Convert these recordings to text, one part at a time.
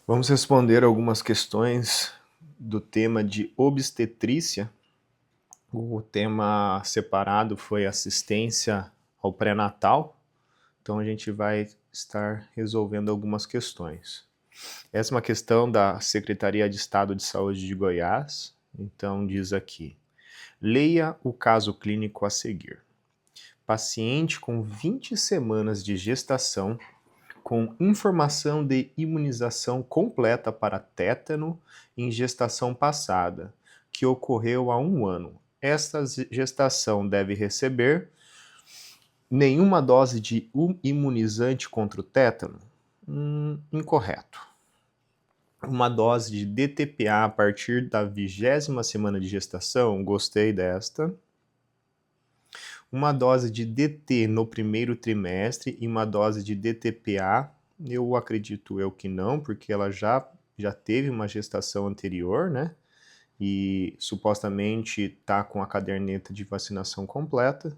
Vamos responder algumas questões do tema de obstetrícia. O tema separado foi assistência ao pré-natal, então a gente vai estar resolvendo algumas questões. Essa é uma questão da Secretaria de Estado de Saúde de Goiás, então diz aqui: leia o caso clínico a seguir. Paciente com 20 semanas de gestação com informação de imunização completa para tétano em gestação passada, que ocorreu há 1 ano. Esta gestação deve receber nenhuma dose de imunizante contra o tétano? Incorreto. Uma dose de DTPA a partir da 20ª semana de gestação? Gostei desta. Uma dose de DT no primeiro trimestre e uma dose de DTPA, eu acredito que não, porque ela já teve uma gestação anterior, né? E supostamente está com a caderneta de vacinação completa.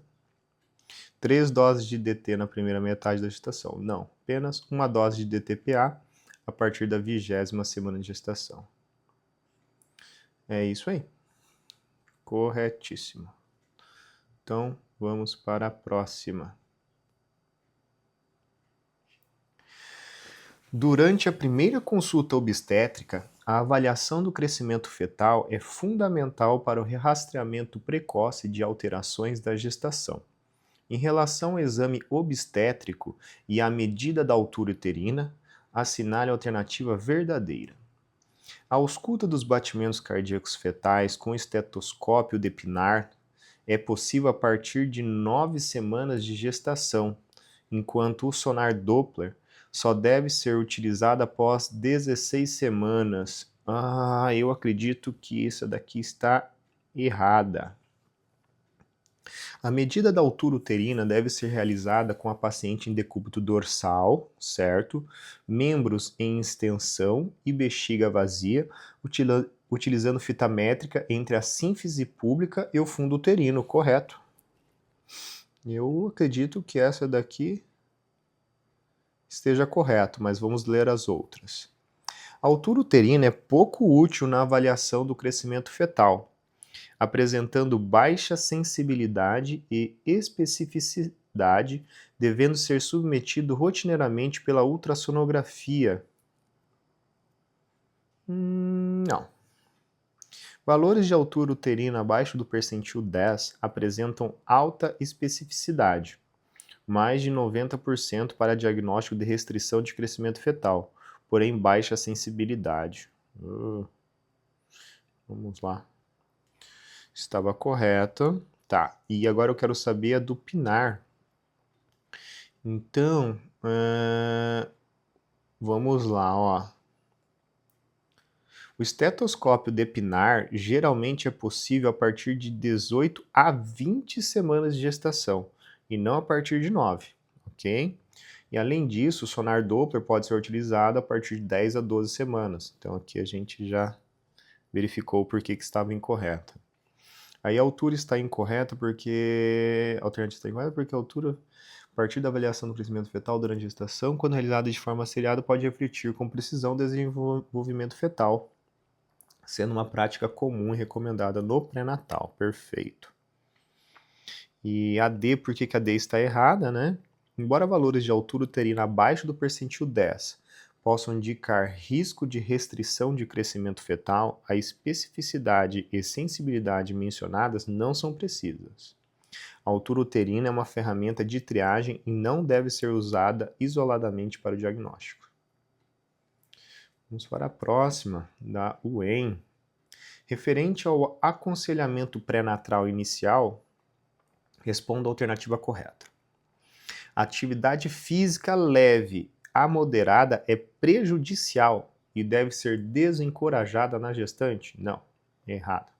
3 doses de DT na primeira metade da gestação. Não, apenas uma dose de DTPA a partir da 20ª semana de gestação. É isso aí. Corretíssimo. Então, vamos para a próxima. Durante a primeira consulta obstétrica, a avaliação do crescimento fetal é fundamental para o rastreamento precoce de alterações da gestação. Em relação ao exame obstétrico e à medida da altura uterina, assinale a alternativa verdadeira. A ausculta dos batimentos cardíacos fetais com estetoscópio depinar é possível a partir de 9 semanas de gestação, enquanto o sonar Doppler só deve ser utilizado após 16 semanas. Eu acredito que isso daqui está errada. A medida da altura uterina deve ser realizada com a paciente em decúbito dorsal, certo? Membros em extensão e bexiga vazia, utilizando fita métrica entre a sínfise pública e o fundo uterino, correto? Eu acredito que essa daqui esteja correto, mas vamos ler as outras. A altura uterina é pouco útil na avaliação do crescimento fetal, apresentando baixa sensibilidade e especificidade, devendo ser submetido rotineiramente pela ultrassonografia. Não. Valores de altura uterina abaixo do percentil 10 apresentam alta especificidade, mais de 90% para diagnóstico de restrição de crescimento fetal, porém baixa sensibilidade. Vamos lá. Estava correto. Tá, e agora eu quero saber a do pinar. Então, vamos lá, ó. O estetoscópio depinar geralmente é possível a partir de 18 a 20 semanas de gestação, e não a partir de 9, ok? E além disso, o sonar Doppler pode ser utilizado a partir de 10 a 12 semanas. Então aqui a gente já verificou por que estava incorreta. Aí a altura está incorreta porque a alternativa está incorreta porque a altura, a partir da avaliação do crescimento fetal durante a gestação, quando realizada de forma seriada, pode refletir com precisão o desenvolvimento fetal, sendo uma prática comum e recomendada no pré-natal. Perfeito. E a D, por que a D está errada, né? Embora valores de altura uterina abaixo do percentil 10 possam indicar risco de restrição de crescimento fetal, a especificidade e sensibilidade mencionadas não são precisas. A altura uterina é uma ferramenta de triagem e não deve ser usada isoladamente para o diagnóstico. Vamos para a próxima, da UEM. Referente ao aconselhamento pré-natal inicial, responda a alternativa correta. A atividade física leve a moderada é prejudicial e deve ser desencorajada na gestante? Não, errado.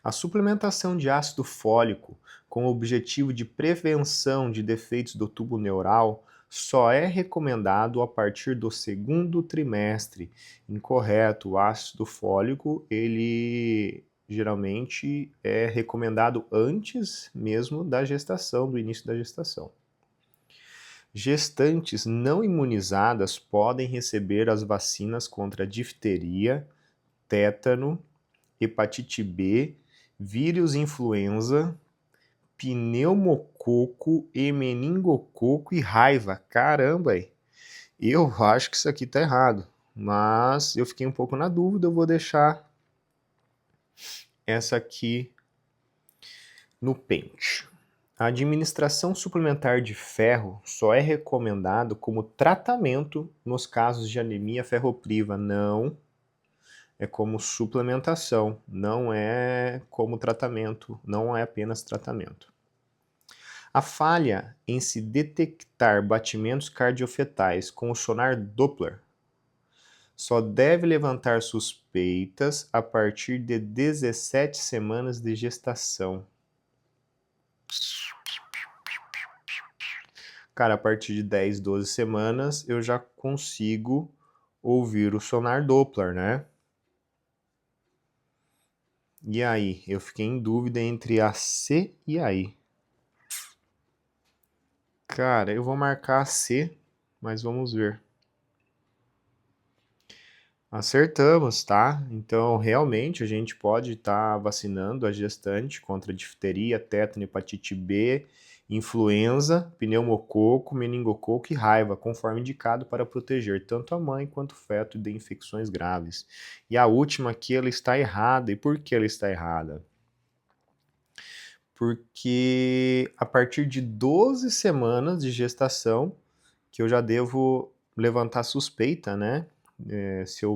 A suplementação de ácido fólico com o objetivo de prevenção de defeitos do tubo neural só é recomendado a partir do 2º trimestre. Incorreto, o ácido fólico, ele geralmente é recomendado antes mesmo da gestação, do início da gestação. Gestantes não imunizadas podem receber as vacinas contra difteria, tétano, hepatite B, vírus influenza, pneumococo e meningococo e raiva. Caramba, aí. Eu acho que isso aqui tá errado, mas eu fiquei um pouco na dúvida, eu vou deixar essa aqui no pente. A administração suplementar de ferro só é recomendado como tratamento nos casos de anemia ferropriva, não é como suplementação, não é como tratamento, não é apenas tratamento. A falha em se detectar batimentos cardiofetais com o sonar Doppler só deve levantar suspeitas a partir de 17 semanas de gestação. Cara, a partir de 10, 12 semanas eu já consigo ouvir o sonar Doppler, né? E aí? Eu fiquei em dúvida entre a C e a I. Cara, eu vou marcar a C, mas vamos ver. Acertamos, tá? Então, realmente, a gente pode estar vacinando a gestante contra difteria, tétano, hepatite B, influenza, pneumococo, meningococo e raiva, conforme indicado para proteger tanto a mãe quanto o feto de infecções graves. E a última aqui, ela está errada. E por que ela está errada? Porque a partir de 12 semanas de gestação, que eu já devo levantar suspeita, né? Se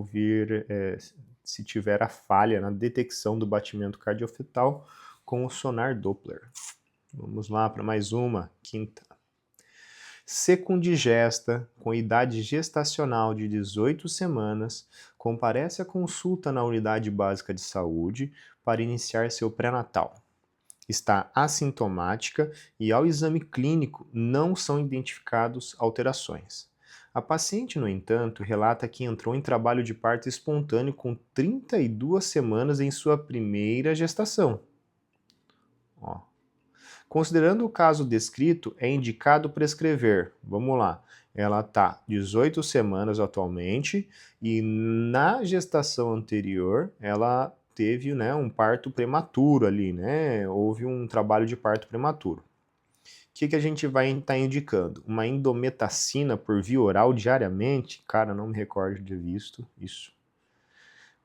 se tiver a falha na detecção do batimento cardiofetal com o sonar Doppler. Vamos lá para mais uma, quinta. Secundigesta, com idade gestacional de 18 semanas, comparece à consulta na unidade básica de saúde para iniciar seu pré-natal. Está assintomática e ao exame clínico não são identificados alterações. A paciente, no entanto, relata que entrou em trabalho de parto espontâneo com 32 semanas em sua primeira gestação. Ó. Considerando o caso descrito, é indicado prescrever. Vamos lá. Ela está 18 semanas atualmente e na gestação anterior ela teve, né, um parto prematuro ali, né? Houve um trabalho de parto prematuro. O que a gente vai estar indicando? Uma indometacina por via oral diariamente? Cara, não me recordo de ter visto isso.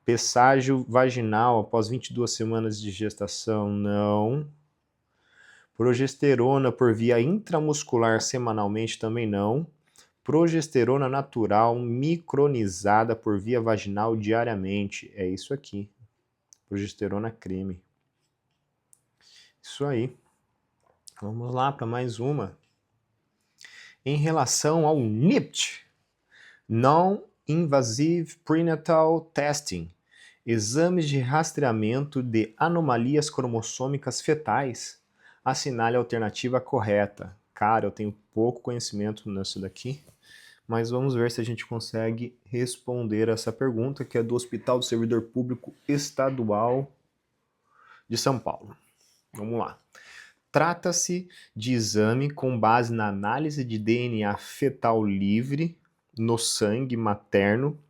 Pesságio vaginal após 22 semanas de gestação? Não. Progesterona por via intramuscular semanalmente? Também não. Progesterona natural micronizada por via vaginal diariamente? É isso aqui. Progesterona creme. Isso aí. Vamos lá para mais uma. Em relação ao NIPT, Non-Invasive Prenatal Testing, exames de rastreamento de anomalias cromossômicas fetais, assinale a alternativa correta. Cara, eu tenho pouco conhecimento nisso daqui, mas vamos ver se a gente consegue responder essa pergunta, que é do Hospital do Servidor Público Estadual de São Paulo. Vamos lá. Trata-se de exame com base na análise de DNA fetal livre no sangue materno,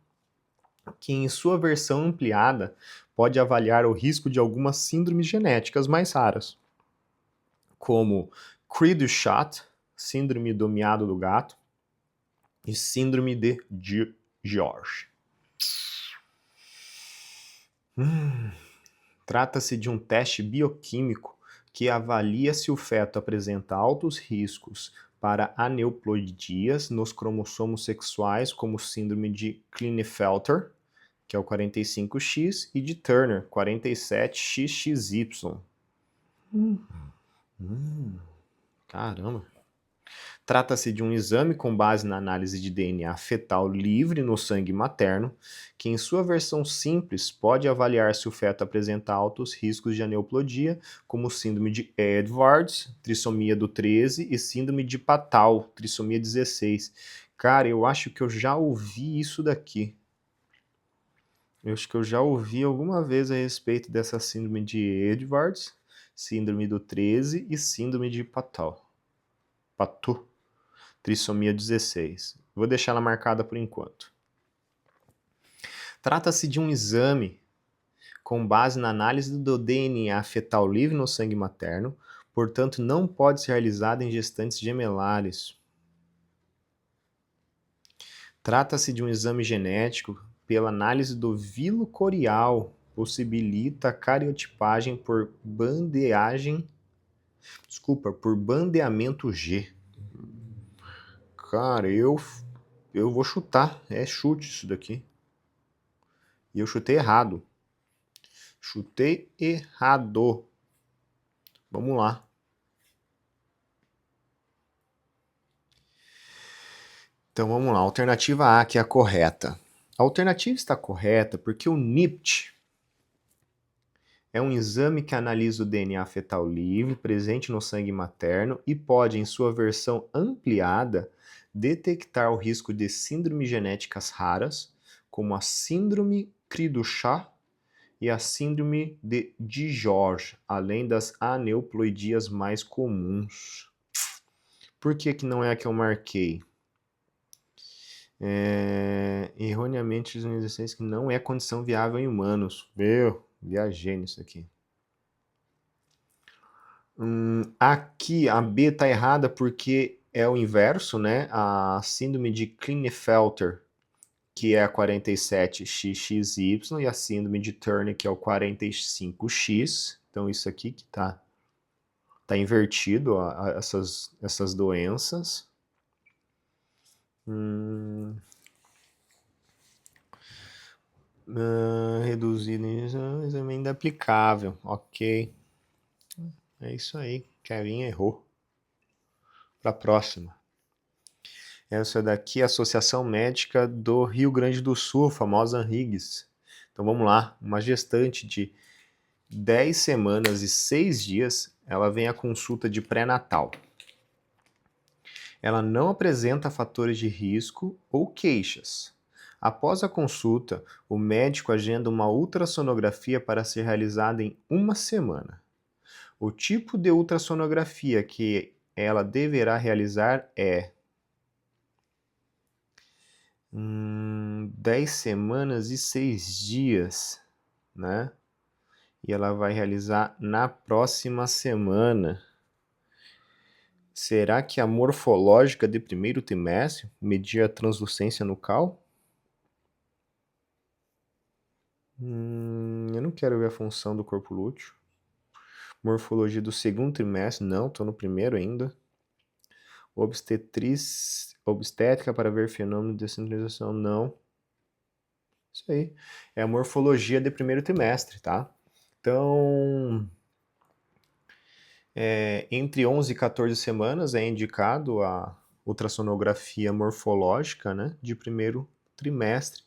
que em sua versão ampliada pode avaliar o risco de algumas síndromes genéticas mais raras, como Cri-du-Chat, síndrome do miado do gato, e síndrome de George. Trata-se de um teste bioquímico que avalia se o feto apresenta altos riscos para aneuploidias nos cromossomos sexuais, como síndrome de Klinefelter, que é o 45X, e de Turner, 47XXY. Caramba! Trata-se de um exame com base na análise de DNA fetal livre no sangue materno, que em sua versão simples pode avaliar se o feto apresenta altos riscos de aneuploidia, como síndrome de Edwards, trissomia do 13, e síndrome de Patau, trissomia 16. Cara, eu acho que eu já ouvi isso daqui. Eu acho que eu já ouvi alguma vez a respeito dessa síndrome de Edwards, síndrome do 13 e síndrome de Patau. trissomia 16. Vou deixar ela marcada por enquanto. Trata-se de um exame com base na análise do DNA fetal livre no sangue materno, portanto não pode ser realizado em gestantes gemelares. Trata-se de um exame genético pela análise do vilo corial, possibilita a cariotipagem por bandeamento G. Cara, eu vou chutar, é chute isso daqui. E eu chutei errado. Chutei errado. Vamos lá. Então vamos lá, alternativa A, que é a correta. A alternativa está correta porque o NIPT é um exame que analisa o DNA fetal livre presente no sangue materno e pode, em sua versão ampliada, detectar o risco de síndromes genéticas raras, como a síndrome Cri-du-Chat e a síndrome de George, além das aneuploidias mais comuns. Por que não é a que eu marquei? Erroneamente 2016 que não é condição viável em humanos. Viajei nisso aqui. Aqui a B está errada porque é o inverso, né? A síndrome de Klinefelter, que é a 47XXY, e a síndrome de Turner, que é o 45X. Então isso aqui que tá invertido essas doenças. Reduzido em exame ainda aplicável. Ok. É isso aí. Kevin errou. Para a próxima. Essa daqui é a Associação Médica do Rio Grande do Sul, a famosa ANRIGS. Então vamos lá. Uma gestante de 10 semanas e 6 dias, ela vem à consulta de pré-natal. Ela não apresenta fatores de risco ou queixas. Após a consulta, o médico agenda uma ultrassonografia para ser realizada em 1 semana. O tipo de ultrassonografia que ela deverá realizar é 10 semanas e 6 dias, né? E ela vai realizar na próxima semana. Será que a morfológica de primeiro trimestre medir a translucência nucal? Eu não quero ver a função do corpo lúteo. Morfologia do segundo trimestre, não, estou no primeiro ainda. Obstétrica para ver fenômeno de descentralização, não. Isso aí. É a morfologia de primeiro trimestre, tá? Então, entre 11 e 14 semanas é indicado a ultrassonografia morfológica, né, de primeiro trimestre,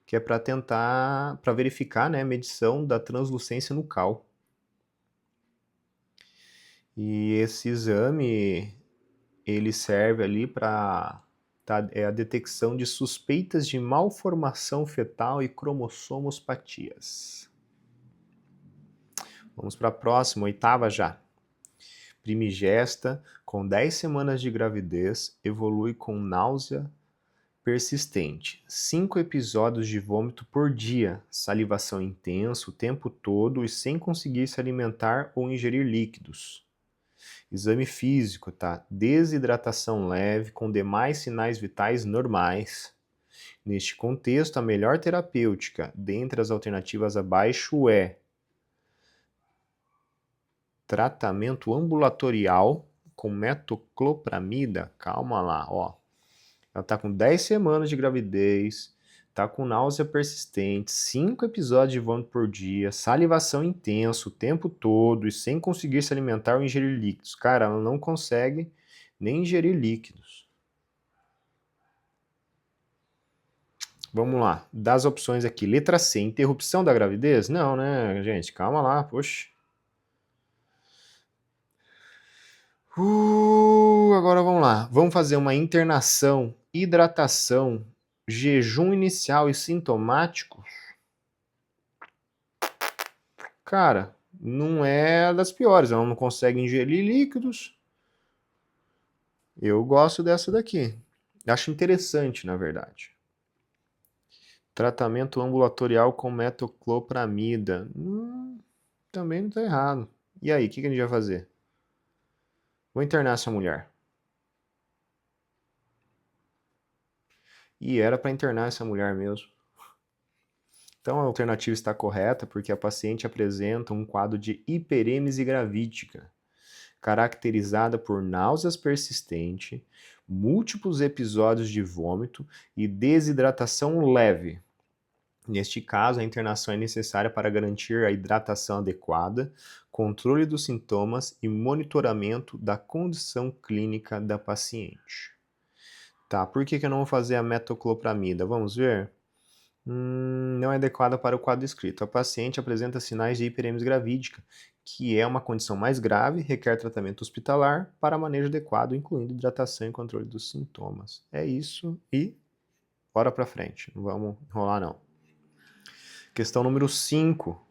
que é para verificar, né, a medição da translucência nucal. E esse exame, ele serve ali para a detecção de suspeitas de malformação fetal e cromossomospatias. Vamos para a próxima, oitava já. Primigesta, com 10 semanas de gravidez, evolui com náusea persistente, 5 episódios de vômito por dia, salivação intensa o tempo todo e sem conseguir se alimentar ou ingerir líquidos. Exame físico, tá? Desidratação leve com demais sinais vitais normais. Neste contexto, a melhor terapêutica dentre as alternativas abaixo é tratamento ambulatorial com metoclopramida. Calma lá, ó. Ela tá com 10 semanas de gravidez, tá com náusea persistente, 5 episódios de vômito por dia, salivação intensa o tempo todo e sem conseguir se alimentar ou ingerir líquidos. Cara, ela não consegue nem ingerir líquidos. Vamos lá, das opções aqui. Letra C, interrupção da gravidez? Não, né, gente? Calma lá, poxa. Agora vamos lá. Vamos fazer uma internação, hidratação, jejum inicial e sintomático. Cara, não é das piores. Ela não consegue ingerir líquidos. Eu gosto dessa daqui. Acho interessante, na verdade. Tratamento ambulatorial com metoclopramida. Também não está errado. E aí, o que a gente vai fazer? Vou internar essa mulher. E era para internar essa mulher mesmo. Então a alternativa está correta porque a paciente apresenta um quadro de hiperêmese gravídica, caracterizada por náuseas persistentes, múltiplos episódios de vômito e desidratação leve. Neste caso, a internação é necessária para garantir a hidratação adequada, controle dos sintomas e monitoramento da condição clínica da paciente. Tá, por que eu não vou fazer a metoclopramida? Vamos ver? Não é adequada para o quadro descrito. A paciente apresenta sinais de hiperêmese gravídica, que é uma condição mais grave, requer tratamento hospitalar para manejo adequado, incluindo hidratação e controle dos sintomas. É isso e bora para frente. Não vamos enrolar não. Questão número 5.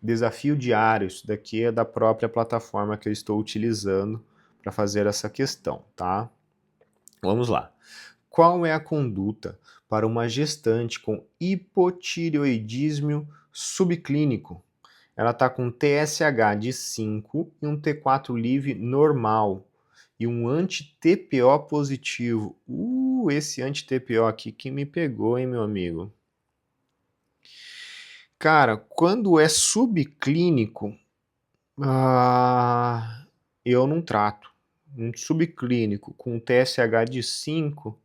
Desafio diário. Isso daqui é da própria plataforma que eu estou utilizando para fazer essa questão, tá? Vamos lá. Qual é a conduta para uma gestante com hipotireoidismo subclínico? Ela está com TSH de 5 e um T4 livre normal e um anti-TPO positivo. Esse anti-TPO aqui que me pegou, hein, meu amigo? Cara, quando é subclínico, eu não trato. Um subclínico com TSH de 5,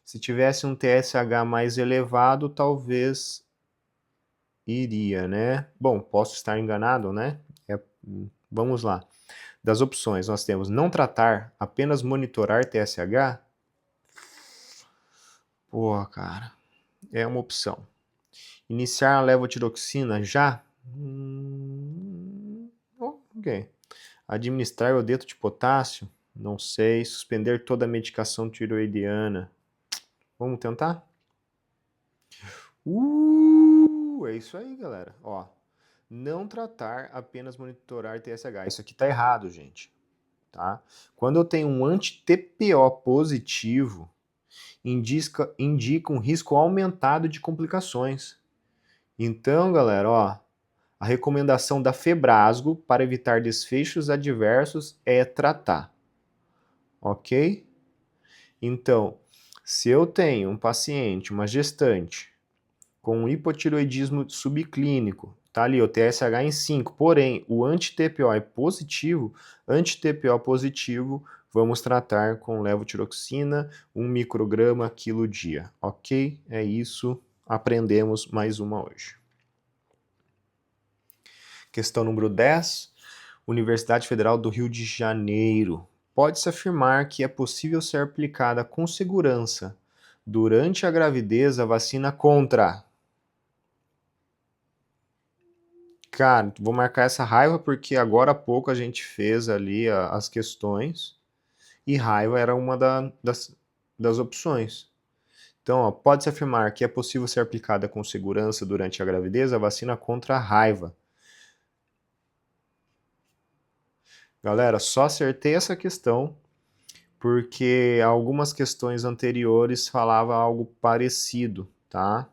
se tivesse um TSH mais elevado, talvez iria, né? Bom, posso estar enganado, né? Vamos lá. Das opções, nós temos não tratar, apenas monitorar TSH. Porra, cara, é uma opção. Iniciar a levotiroxina já? Ok. Administrar iodeto de potássio? Não sei. Suspender toda a medicação tiroidiana. Vamos tentar? É isso aí, galera. Ó, não tratar, apenas monitorar TSH. Isso aqui tá errado, gente. Tá? Quando eu tenho um anti-TPO positivo, indica um risco aumentado de complicações. Então, galera, ó, a recomendação da Febrasgo para evitar desfechos adversos é tratar. Ok? Então, se eu tenho um paciente, uma gestante, com hipotireoidismo subclínico, tá ali o TSH em 5, porém o anti-TPO é positivo, anti-TPO positivo, vamos tratar com levotiroxina, 1 micrograma quilo dia, ok? É isso, aprendemos mais uma hoje. Questão número 10, Universidade Federal do Rio de Janeiro. Pode-se afirmar que é possível ser aplicada com segurança durante a gravidez a vacina contra... Cara, vou marcar essa raiva porque agora há pouco a gente fez ali as questões e raiva era uma das opções. Então, pode-se afirmar que é possível ser aplicada com segurança durante a gravidez a vacina contra a raiva. Galera, só acertei essa questão porque algumas questões anteriores falavam algo parecido, tá?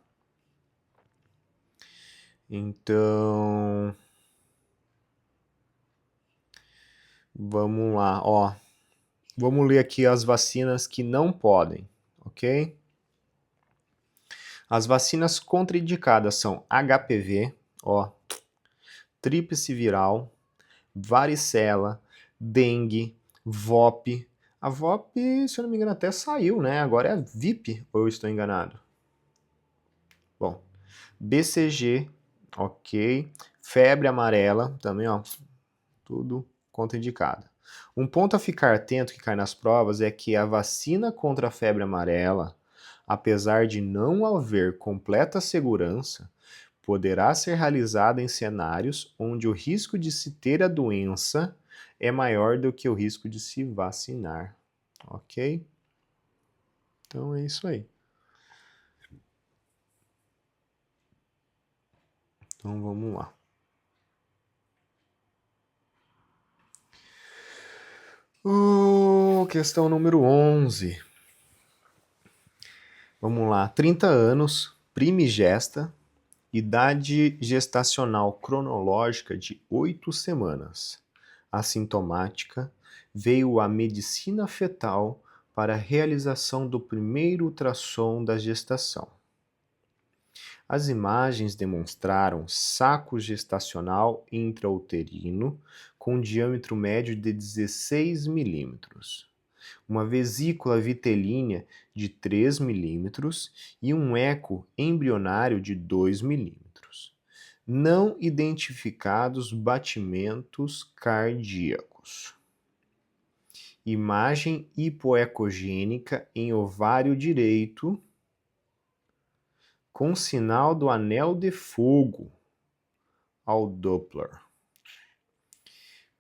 Então, vamos lá, ó. Vamos ler aqui as vacinas que não podem, ok? As vacinas contraindicadas são HPV, ó, tríplice viral, varicela, dengue, VOP. A VOP, se eu não me engano, até saiu, né? Agora é a VIP, ou eu estou enganado? Bom, BCG, ok. Febre amarela, também, ó, tudo contraindicado. Um ponto a ficar atento que cai nas provas é que a vacina contra a febre amarela, apesar de não haver completa segurança, poderá ser realizada em cenários onde o risco de se ter a doença é maior do que o risco de se vacinar. Ok? Então é isso aí. Então vamos lá. Questão número 11. Vamos lá. 30 anos, primigesta, idade gestacional cronológica de 8 semanas. Assintomática, veio à medicina fetal para a realização do primeiro ultrassom da gestação. As imagens demonstraram saco gestacional intrauterino com diâmetro médio de 16 milímetros, uma vesícula vitelínea de 3 milímetros e um eco embrionário de 2 milímetros. Não identificados batimentos cardíacos. Imagem hipoecogênica em ovário direito com sinal do anel de fogo ao Doppler.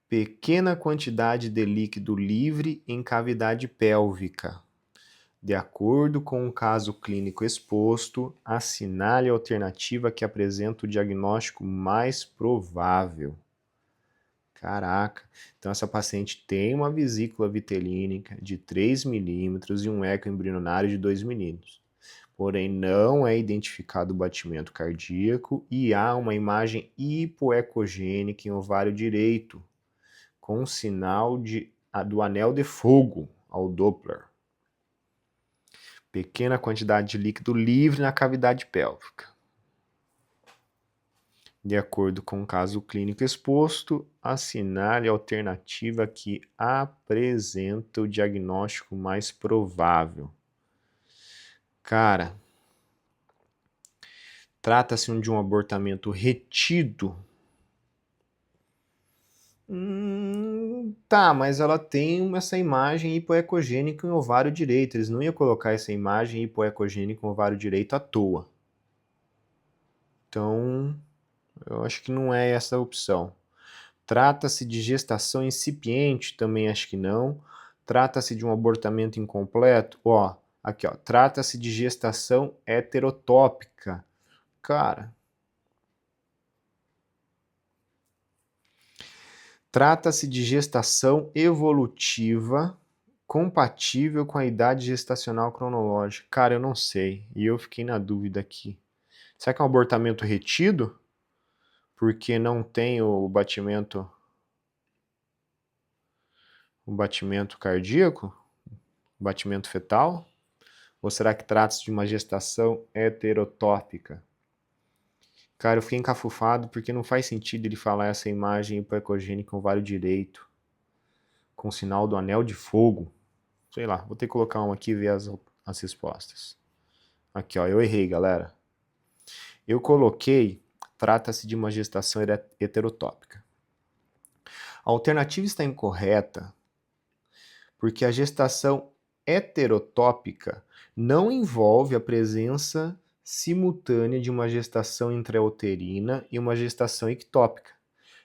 Pequena quantidade de líquido livre em cavidade pélvica. De acordo com o caso clínico exposto, assinale a alternativa que apresenta o diagnóstico mais provável. Caraca, então essa paciente tem uma vesícula vitelínica de 3 milímetros e um eco embrionário de 2 milímetros. Porém, não é identificado o batimento cardíaco e há uma imagem hipoecogênica em ovário direito, com sinal do anel de fogo ao Doppler. Pequena quantidade de líquido livre na cavidade pélvica. De acordo com o caso clínico exposto, assinale a alternativa que apresenta o diagnóstico mais provável. Cara, trata-se de um abortamento retido? Tá, mas ela tem essa imagem hipoecogênica em ovário direito. Eles não iam colocar essa imagem hipoecogênica em ovário direito à toa. Então, eu acho que não é essa a opção. Trata-se de gestação incipiente? Também acho que não. Trata-se de um abortamento incompleto? Aqui, trata-se de gestação heterotópica. Cara, trata-se de gestação evolutiva compatível com a idade gestacional cronológica. Cara, eu não sei. E eu fiquei na dúvida aqui. Será que é um abortamento retido? Porque não tem o batimento cardíaco? O batimento fetal? Ou será que trata-se de uma gestação heterotópica? Cara, eu fiquei encafufado porque não faz sentido ele falar essa imagem hipoecogênica com ovário direito, com sinal do anel de fogo. Sei lá, vou ter que colocar uma aqui e ver as respostas. Aqui, eu errei, galera. Eu coloquei, trata-se de uma gestação heterotópica. A alternativa está incorreta porque a gestação heterotópica não envolve a presença simultânea de uma gestação intrauterina e uma gestação ectópica.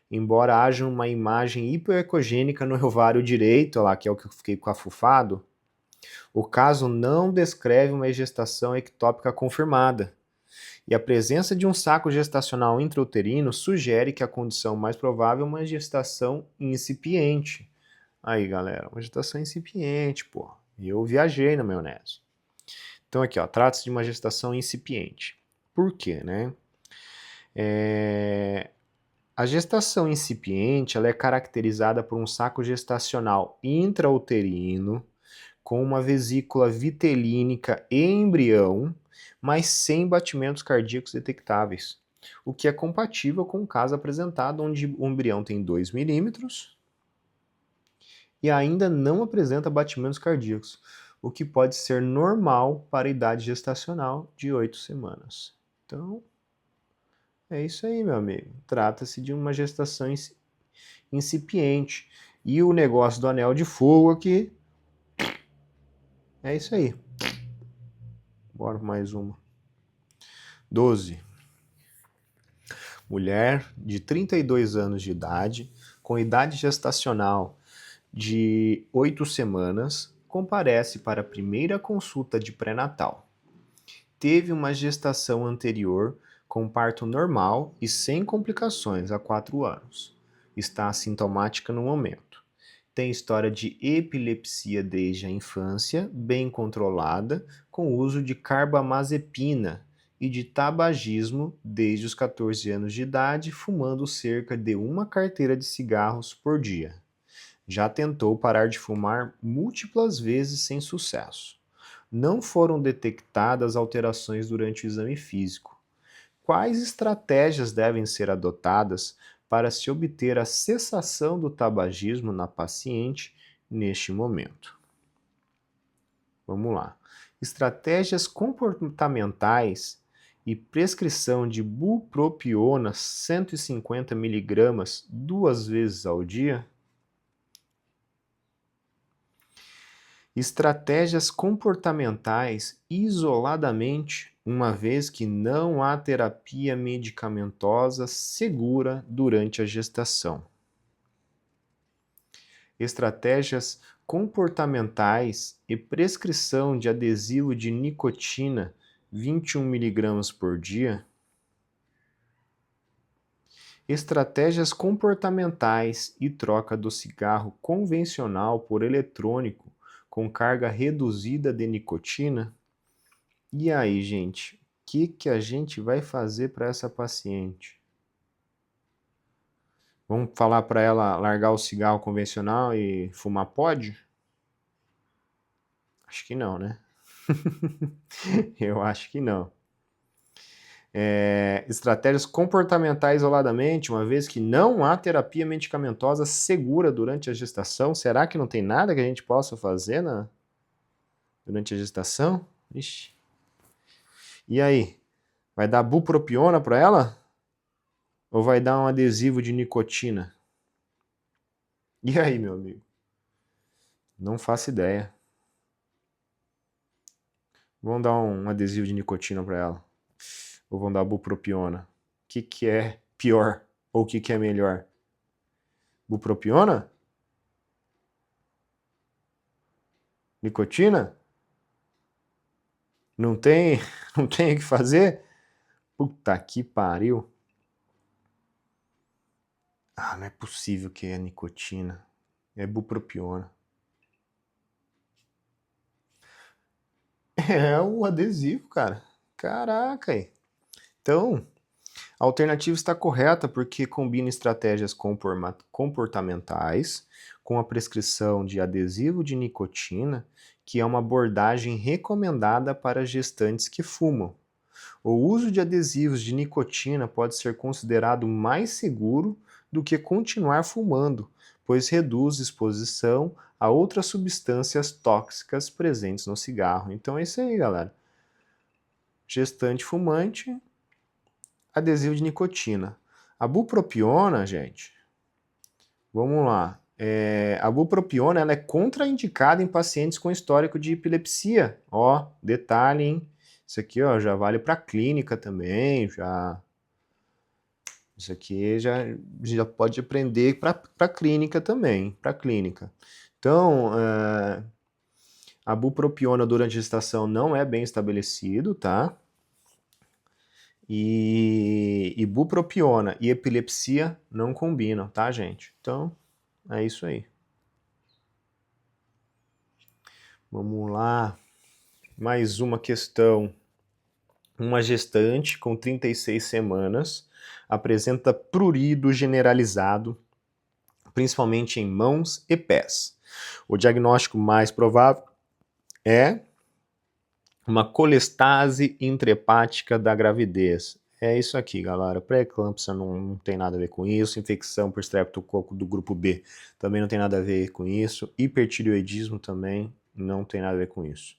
Embora haja uma imagem hipoecogênica no ovário direito, lá, que é o que eu fiquei cafufado, o caso não descreve uma gestação ectópica confirmada. E a presença de um saco gestacional intrauterino sugere que a condição mais provável é uma gestação incipiente. Aí, galera, uma gestação incipiente, pô. E eu viajei na maionese. Então aqui, trata-se de uma gestação incipiente. Por quê, né? A gestação incipiente ela é caracterizada por um saco gestacional intrauterino com uma vesícula vitelínica e embrião, mas sem batimentos cardíacos detectáveis, o que é compatível com o caso apresentado onde o embrião tem 2 milímetros e ainda não apresenta batimentos cardíacos, o que pode ser normal para a idade gestacional de 8 semanas. Então, é isso aí, meu amigo. Trata-se de uma gestação incipiente. E o negócio do anel de fogo aqui é isso aí. Bora mais uma. 12. Mulher de 32 anos de idade, com idade gestacional de 8 semanas, comparece para a primeira consulta de pré-natal. Teve uma gestação anterior com parto normal e sem complicações há 4 anos. Está assintomática no momento. Tem história de epilepsia desde a infância, bem controlada, com o uso de carbamazepina, e de tabagismo desde os 14 anos de idade, fumando cerca de uma carteira de cigarros por dia. Já tentou parar de fumar múltiplas vezes sem sucesso. Não foram detectadas alterações durante o exame físico. Quais estratégias devem ser adotadas para se obter a cessação do tabagismo na paciente neste momento? Vamos lá. Estratégias comportamentais e prescrição de bupropiona 150 mg 2 vezes ao dia? Estratégias comportamentais isoladamente, uma vez que não há terapia medicamentosa segura durante a gestação. Estratégias comportamentais e prescrição de adesivo de nicotina 21 mg por dia. Estratégias comportamentais e troca do cigarro convencional por eletrônico com carga reduzida de nicotina. E aí, gente, o que a gente vai fazer para essa paciente? Vamos falar para ela largar o cigarro convencional e fumar pod? Acho que não, né? Eu acho que não. Estratégias comportamentais isoladamente, uma vez que não há terapia medicamentosa segura durante a gestação. Será que não tem nada que a gente possa fazer durante a gestação? Ixi. E aí? Vai dar bupropiona para ela? Ou vai dar um adesivo de nicotina? E aí, meu amigo? Não faço ideia. Vamos dar um adesivo de nicotina para ela. Ou vão dar bupropiona? O que é pior? Ou o que é melhor? Bupropiona? Nicotina? Não tem o que fazer? Puta que pariu. Ah, não é possível que é nicotina. É bupropiona. É o adesivo, cara. Caraca aí. Então, a alternativa está correta porque combina estratégias comportamentais com a prescrição de adesivo de nicotina, que é uma abordagem recomendada para gestantes que fumam. O uso de adesivos de nicotina pode ser considerado mais seguro do que continuar fumando, pois reduz exposição a outras substâncias tóxicas presentes no cigarro. Então é isso aí, galera. Gestante fumante, adesivo de nicotina. A bupropiona, gente, vamos lá. A bupropiona ela é contraindicada em pacientes com histórico de epilepsia. Ó, detalhe, hein? Isso aqui ó, já vale para clínica também, isso aqui já pode aprender para clínica também, para clínica. Então, a bupropiona durante a gestação não é bem estabelecido, tá? E bupropiona e epilepsia não combinam, tá, gente? Então, é isso aí. Vamos lá. Mais uma questão. Uma gestante com 36 semanas apresenta prurido generalizado, principalmente em mãos e pés. O diagnóstico mais provável é uma colestase intrahepática da gravidez. É isso aqui, galera. Pré-eclâmpsia não tem nada a ver com isso. Infecção por streptococo do grupo B também não tem nada a ver com isso. Hipertireoidismo também não tem nada a ver com isso.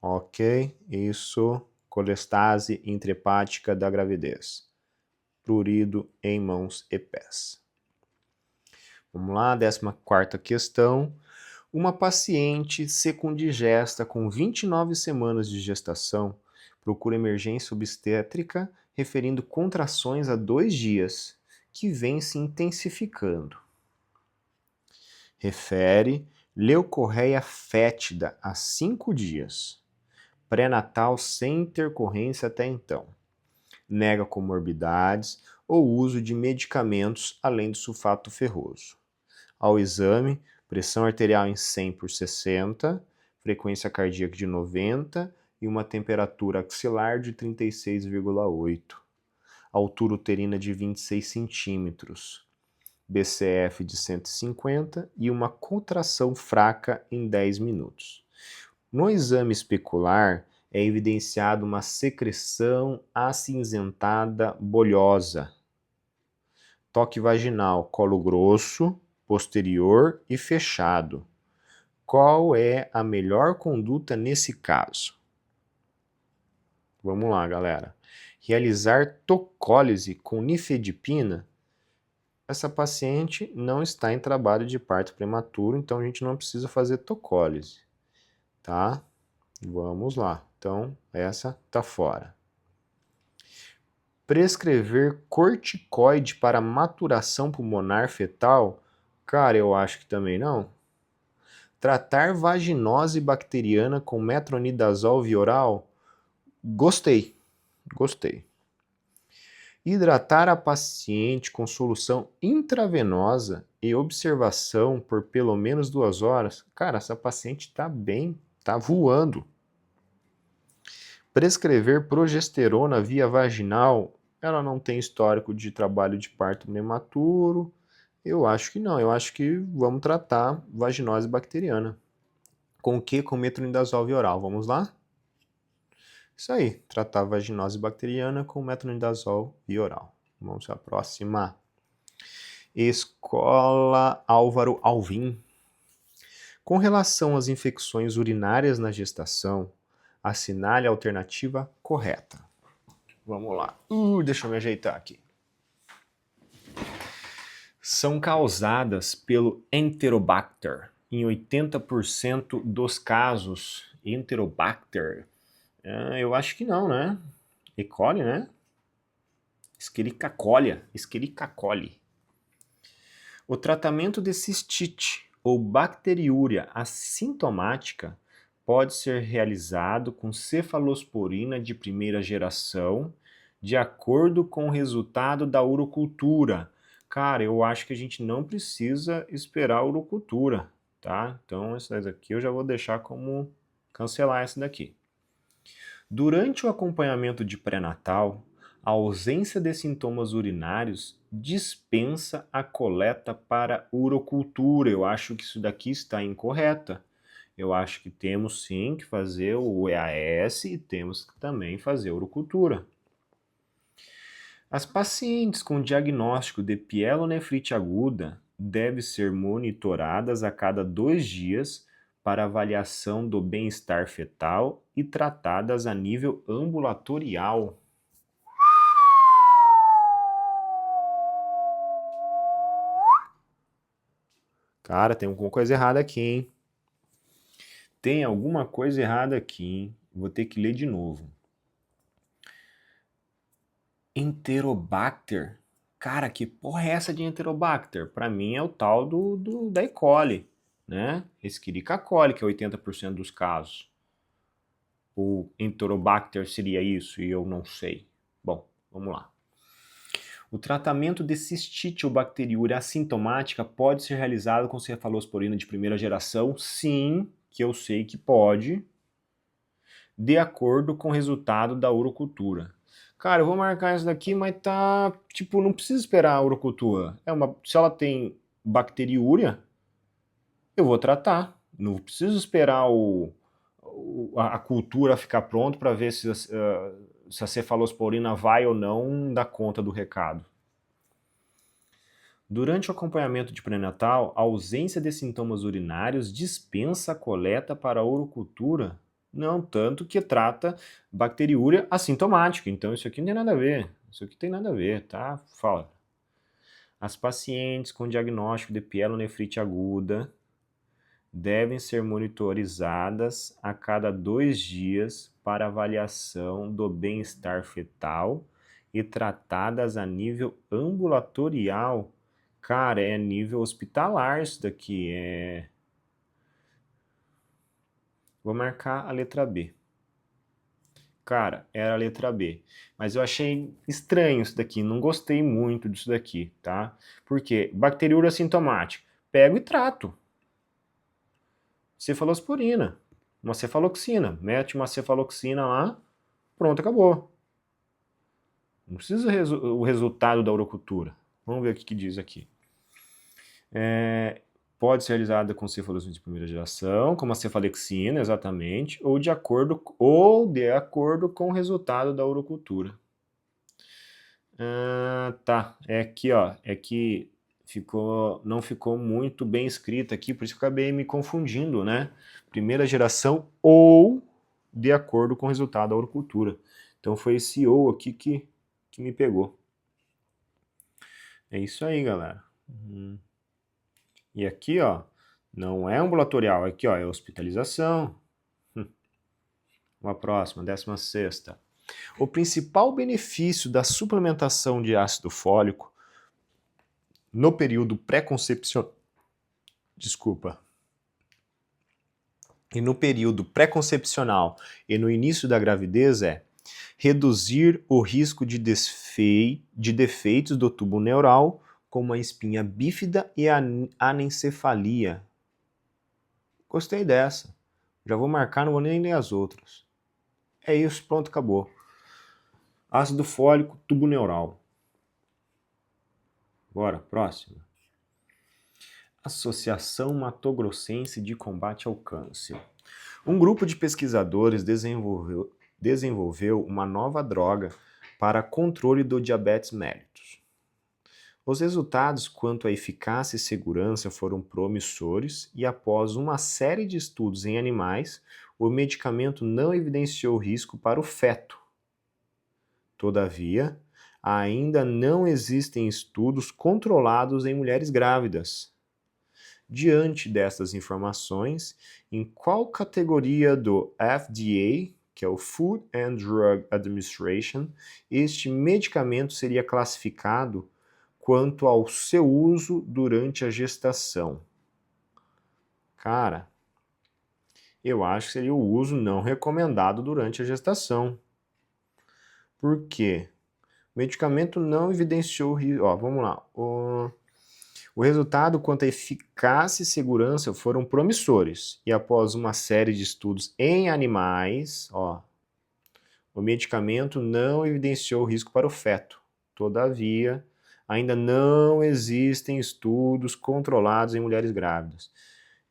Ok, isso, colestase intrahepática da gravidez. Prurido em mãos e pés. Vamos lá, 14ª questão. Uma paciente secundigesta com 29 semanas de gestação procura emergência obstétrica referindo contrações há 2 dias, que vêm se intensificando. Refere leucorreia fétida há 5 dias. Pré-natal sem intercorrência até então. Nega comorbidades ou uso de medicamentos além do sulfato ferroso. ao exame, pressão arterial em 100 por 60, frequência cardíaca de 90 e uma temperatura axilar de 36,8. Altura uterina de 26 centímetros. BCF de 150 e uma contração fraca em 10 minutos. No exame especular, é evidenciado uma secreção acinzentada bolhosa. Toque vaginal, colo grosso, posterior e fechado. Qual é a melhor conduta nesse caso? Vamos lá, galera. Realizar tocólise com nifedipina. Essa paciente não está em trabalho de parto prematuro, então a gente não precisa fazer tocólise, tá? Vamos lá. Então, essa tá fora. Prescrever corticoide para maturação pulmonar fetal? Cara, eu acho que também não. Tratar vaginose bacteriana com metronidazol via oral? Gostei. Hidratar a paciente com solução intravenosa e observação por pelo menos 2 horas? Cara, essa paciente tá bem, tá voando. Prescrever progesterona via vaginal? Ela não tem histórico de trabalho de parto prematuro. Eu acho que não, eu acho que vamos tratar vaginose bacteriana. Com o que? Com metronidazol via oral. Vamos lá? Isso aí, tratar vaginose bacteriana com metronidazol via oral. Vamos à próxima. Escola Álvaro Alvim. Com relação às infecções urinárias na gestação, assinale a alternativa correta. Vamos lá. Deixa eu me ajeitar aqui. São causadas pelo Enterobacter. Em 80% dos casos, Enterobacter. Eu acho que não, né? E. coli, né? Escherichia coli. O tratamento de cistite ou bacteriúria assintomática pode ser realizado com cefalosporina de primeira geração, de acordo com o resultado da urocultura. Cara, eu acho que a gente não precisa esperar a urocultura, tá? Então, essa daqui eu já vou deixar como cancelar essa daqui. Durante o acompanhamento de pré-natal, a ausência de sintomas urinários dispensa a coleta para urocultura. Eu acho que isso daqui está incorreta. Eu acho que temos sim que fazer o EAS e temos que também fazer urocultura. As pacientes com diagnóstico de pielonefrite aguda devem ser monitoradas a cada 2 dias para avaliação do bem-estar fetal e tratadas a nível ambulatorial. Cara, tem alguma coisa errada aqui, hein? Tem alguma coisa errada aqui, hein? Vou ter que ler de novo. Enterobacter? Cara, que porra é essa de Enterobacter? Pra mim é o tal da E. coli, né? Escherichia coli, que é 80% dos casos. O Enterobacter seria isso e eu não sei. Bom, vamos lá. O tratamento de cistite ou bacteriúria assintomática pode ser realizado com cefalosporina de primeira geração? Sim, que eu sei que pode, de acordo com o resultado da urocultura. Cara, eu vou marcar isso daqui, mas tá, tipo, não precisa esperar a urocultura. Se ela tem bacteriúria, eu vou tratar. Não preciso esperar a cultura ficar pronto para ver se a cefalosporina vai ou não dar conta do recado. Durante o acompanhamento de pré-natal, a ausência de sintomas urinários dispensa a coleta para a urocultura? Não, tanto que trata bacteriúria assintomática. Então isso aqui não tem nada a ver. Isso aqui tem nada a ver, tá? Fala. As pacientes com diagnóstico de pielonefrite aguda devem ser monitorizadas a cada 2 dias para avaliação do bem-estar fetal e tratadas a nível ambulatorial. Cara, é nível hospitalar isso daqui. Vou marcar a letra B. Cara, era a letra B. Mas eu achei estranho isso daqui, não gostei muito disso daqui, tá? Por quê? Bacteriúria sintomática. pego e trato. Cefalosporina, uma cefaloxina, mete uma cefaloxina lá, pronto, acabou. Não precisa o resultado da urocultura. Vamos ver o que diz aqui. Pode ser realizada com cefalosporina de primeira geração, como a cefalexina, exatamente, ou de acordo com o resultado da urocultura. Tá, é aqui, ó, é que não ficou muito bem escrito aqui, por isso que eu acabei me confundindo, né? Primeira geração ou de acordo com o resultado da urocultura. Então foi esse ou aqui que me pegou. É isso aí, galera. E aqui, ó, não é ambulatorial, aqui, ó, é hospitalização. Uma próxima, 16ª. O principal benefício da suplementação de ácido fólico no período pré-concepcional, e no período pré-concepcional e no início da gravidez é reduzir o risco de defeitos do tubo neural, como a espinha bífida e a anencefalia. Gostei dessa. Já vou marcar, não vou nem ler as outras. É isso, pronto, acabou. Ácido fólico, tubo neural. Bora, próxima. Associação Mato-Grossense de Combate ao Câncer. Um grupo de pesquisadores desenvolveu uma nova droga para controle do diabetes mellitus. Os resultados quanto à eficácia e segurança foram promissores e, após uma série de estudos em animais, o medicamento não evidenciou risco para o feto. Todavia, ainda não existem estudos controlados em mulheres grávidas. Diante dessas informações, em qual categoria do FDA, que é o Food and Drug Administration, este medicamento seria classificado quanto ao seu uso durante a gestação? Cara, eu acho que seria o uso não recomendado durante a gestação. Por quê? O medicamento não evidenciou... vamos lá. O resultado quanto à eficácia e segurança foram promissores. E após uma série de estudos em animais, o medicamento não evidenciou risco para o feto. Todavia, ainda não existem estudos controlados em mulheres grávidas.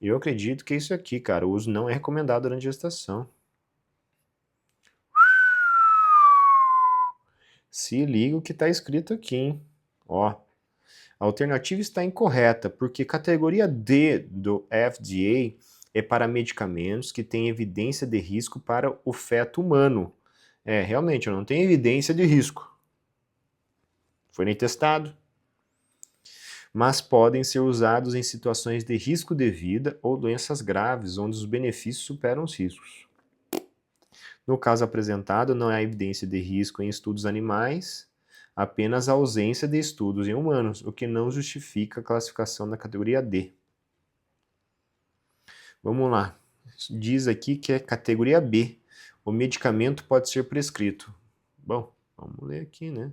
E eu acredito que é isso aqui, cara, o uso não é recomendado durante a gestação. Se liga o que está escrito aqui, hein? A alternativa está incorreta, porque categoria D do FDA é para medicamentos que têm evidência de risco para o feto humano. Realmente, eu não tenho evidência de risco. Foi nem testado. Mas podem ser usados em situações de risco de vida ou doenças graves, onde os benefícios superam os riscos. No caso apresentado, não há evidência de risco em estudos animais, apenas a ausência de estudos em humanos, o que não justifica a classificação na categoria D. Vamos lá. Diz aqui que é categoria B. O medicamento pode ser prescrito. Bom, vamos ler aqui, né?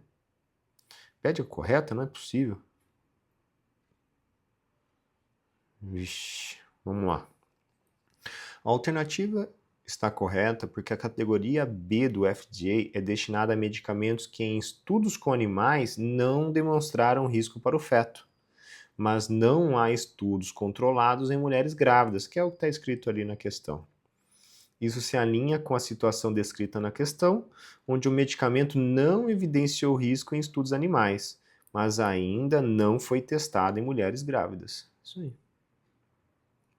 Pede a correta? Não é possível. Vixe, vamos lá. A alternativa está correta porque a categoria B do FDA é destinada a medicamentos que em estudos com animais não demonstraram risco para o feto, mas não há estudos controlados em mulheres grávidas, que é o que está escrito ali na questão. Isso se alinha com a situação descrita na questão, onde o medicamento não evidenciou risco em estudos animais, mas ainda não foi testado em mulheres grávidas. Isso aí.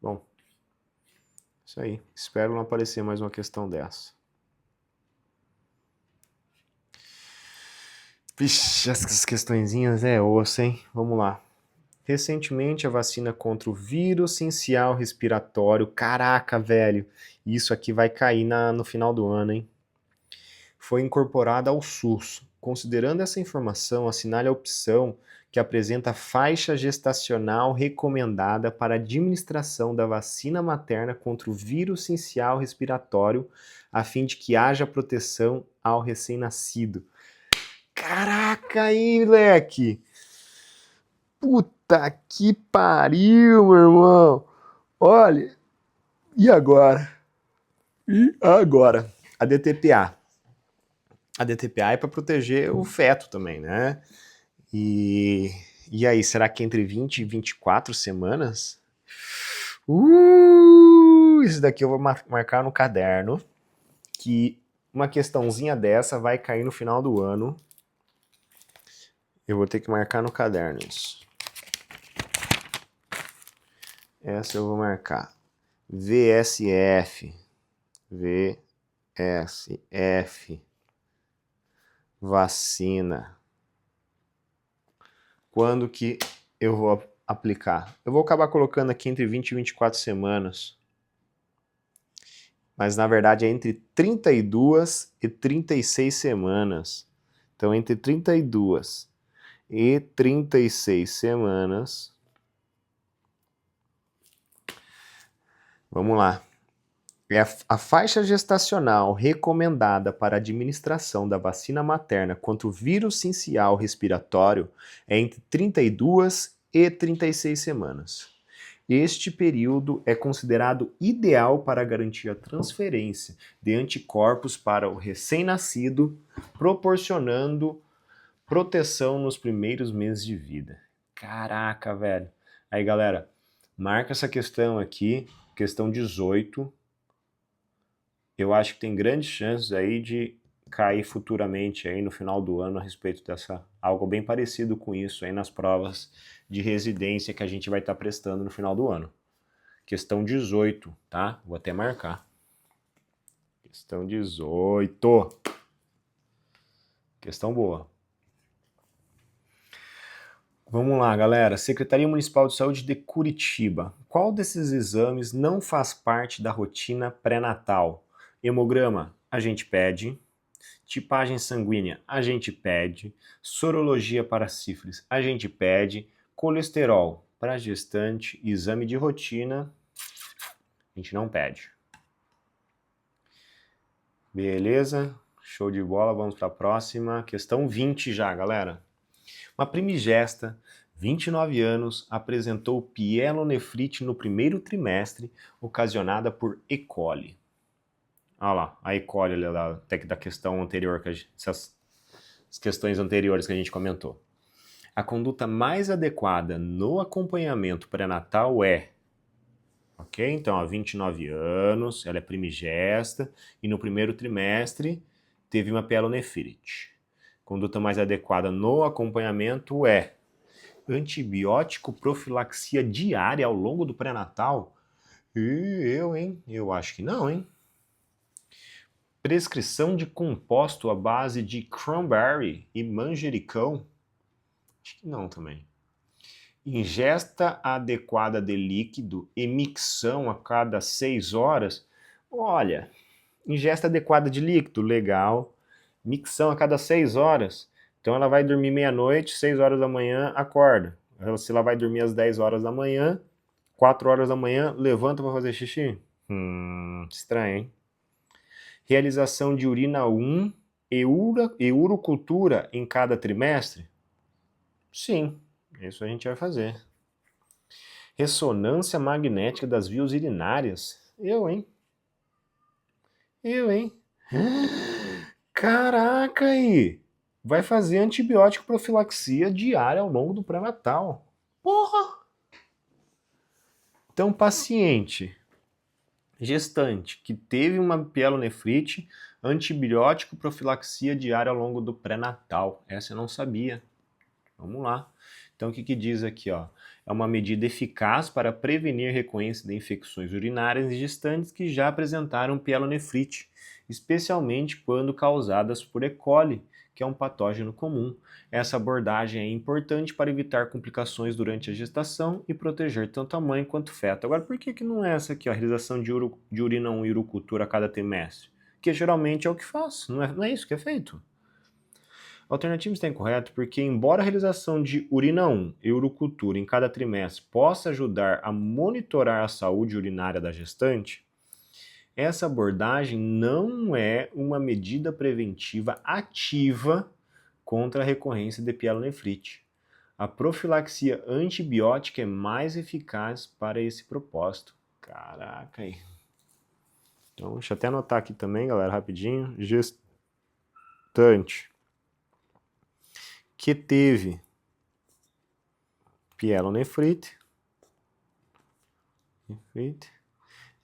Bom, isso aí. Espero não aparecer mais uma questão dessa. Vixe, essas questõezinhas é osso, hein? Vamos lá. Recentemente, a vacina contra o vírus sincial respiratório, caraca, velho, isso aqui vai cair no final do ano, hein? Foi incorporada ao SUS. Considerando essa informação, assinale a opção que apresenta a faixa gestacional recomendada para administração da vacina materna contra o vírus sincial respiratório, a fim de que haja proteção ao recém-nascido. Caraca aí, moleque! Puta! Puta que pariu, meu irmão. Olha, e agora? E agora? A DTPA. A DTPA é para proteger o feto também, né? E aí, será que entre 20 e 24 semanas? Isso daqui eu vou marcar no caderno, que uma questãozinha dessa vai cair no final do ano. Eu vou ter que marcar no caderno isso. Essa eu vou marcar. VSF. VSF. Vacina. Quando que eu vou aplicar? Eu vou acabar colocando aqui entre 20 e 24 semanas. Mas na verdade é entre 32 e 36 semanas. Então entre 32 e 36 semanas. Vamos lá. A faixa gestacional recomendada para a administração da vacina materna contra o vírus sincial respiratório é entre 32 e 36 semanas. Este período é considerado ideal para garantir a transferência de anticorpos para o recém-nascido, proporcionando proteção nos primeiros meses de vida. Caraca, velho. Aí, galera, marca essa questão aqui, questão 18. Eu acho que tem grandes chances aí de cair futuramente aí no final do ano a respeito dessa algo bem parecido com isso aí nas provas de residência que a gente vai estar prestando no final do ano. Questão 18, tá? Vou até marcar. Questão 18. Questão boa. Vamos lá, galera. Secretaria Municipal de Saúde de Curitiba. Qual desses exames não faz parte da rotina pré-natal? Hemograma, a gente pede. Tipagem sanguínea, a gente pede. Sorologia para sífilis, a gente pede. Colesterol para gestante, exame de rotina, a gente não pede. Beleza? Show de bola, vamos para a próxima. Questão 20 já, galera. Uma primigesta, 29 anos, apresentou pielonefrite no primeiro trimestre, ocasionada por E. coli. Olha lá, a E. coli da questão anterior, essas questões anteriores que a gente comentou. A conduta mais adequada no acompanhamento pré-natal é, ok? Então, há 29 anos, ela é primigesta e no primeiro trimestre teve uma pielonefrite. Conduta mais adequada no acompanhamento é antibiótico profilaxia diária ao longo do pré-natal? Eu acho que não, hein? Prescrição de composto à base de cranberry e manjericão? Acho que não também. Ingesta adequada de líquido e micção a cada 6 horas? Olha, ingesta adequada de líquido, legal. Micção a cada 6 horas. Então ela vai dormir meia-noite, 6 horas da manhã, acorda. Se ela vai dormir às 10 horas da manhã, 4 horas da manhã, levanta para fazer xixi? Estranho, hein? Realização de urina 1 e urocultura em cada trimestre? Sim, isso a gente vai fazer. Ressonância magnética das vias urinárias? Eu, hein? Caraca aí! Vai fazer antibiótico profilaxia diária ao longo do pré-natal. Porra! Então, paciente, gestante, que teve uma pielonefrite, antibiótico profilaxia diária ao longo do pré-natal. Essa eu não sabia. Vamos lá. Então, o que diz aqui, ó? É uma medida eficaz para prevenir recorrência de infecções urinárias em gestantes que já apresentaram pielonefrite, especialmente quando causadas por E. coli, que é um patógeno comum. Essa abordagem é importante para evitar complicações durante a gestação e proteger tanto a mãe quanto o feto. Agora, por que não é essa aqui, ó, a realização de urina 1 e urocultura a cada trimestre? Que geralmente é o que faz, não é isso que é feito? A alternativa está incorreta porque, embora a realização de urina 1 e urocultura em cada trimestre possa ajudar a monitorar a saúde urinária da gestante, essa abordagem não é uma medida preventiva ativa contra a recorrência de pielonefrite. A profilaxia antibiótica é mais eficaz para esse propósito. Caraca aí. Então, deixa eu até anotar aqui também, galera, rapidinho. Gestante que teve pielonefrite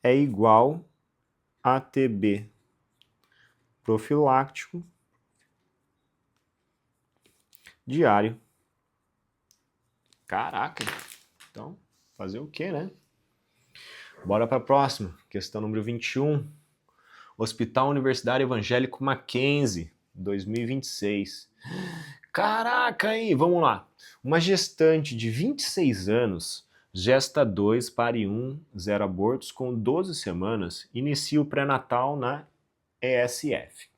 é igual a TB profilático diário. Caraca! Então, fazer o quê, né? Bora para a próxima. Questão número 21. Hospital Universitário Evangélico Mackenzie, 2026. Caraca aí, vamos lá. Uma gestante de 26 anos, gesta 2, pare 1, 0 abortos com 12 semanas, inicia o pré-natal na ESF.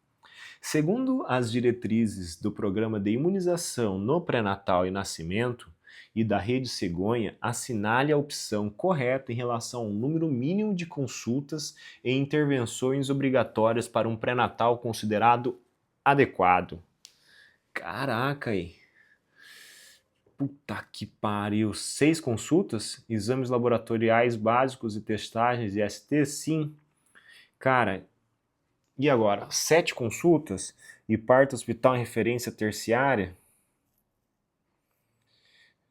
Segundo as diretrizes do programa de imunização no pré-natal e nascimento e da Rede Cegonha, assinale a opção correta em relação ao número mínimo de consultas e intervenções obrigatórias para um pré-natal considerado adequado. Caraca aí. Puta que pariu. 6 consultas? Exames laboratoriais básicos e testagens de ST? Sim. Cara, e agora? 7 consultas e parto hospital em referência terciária?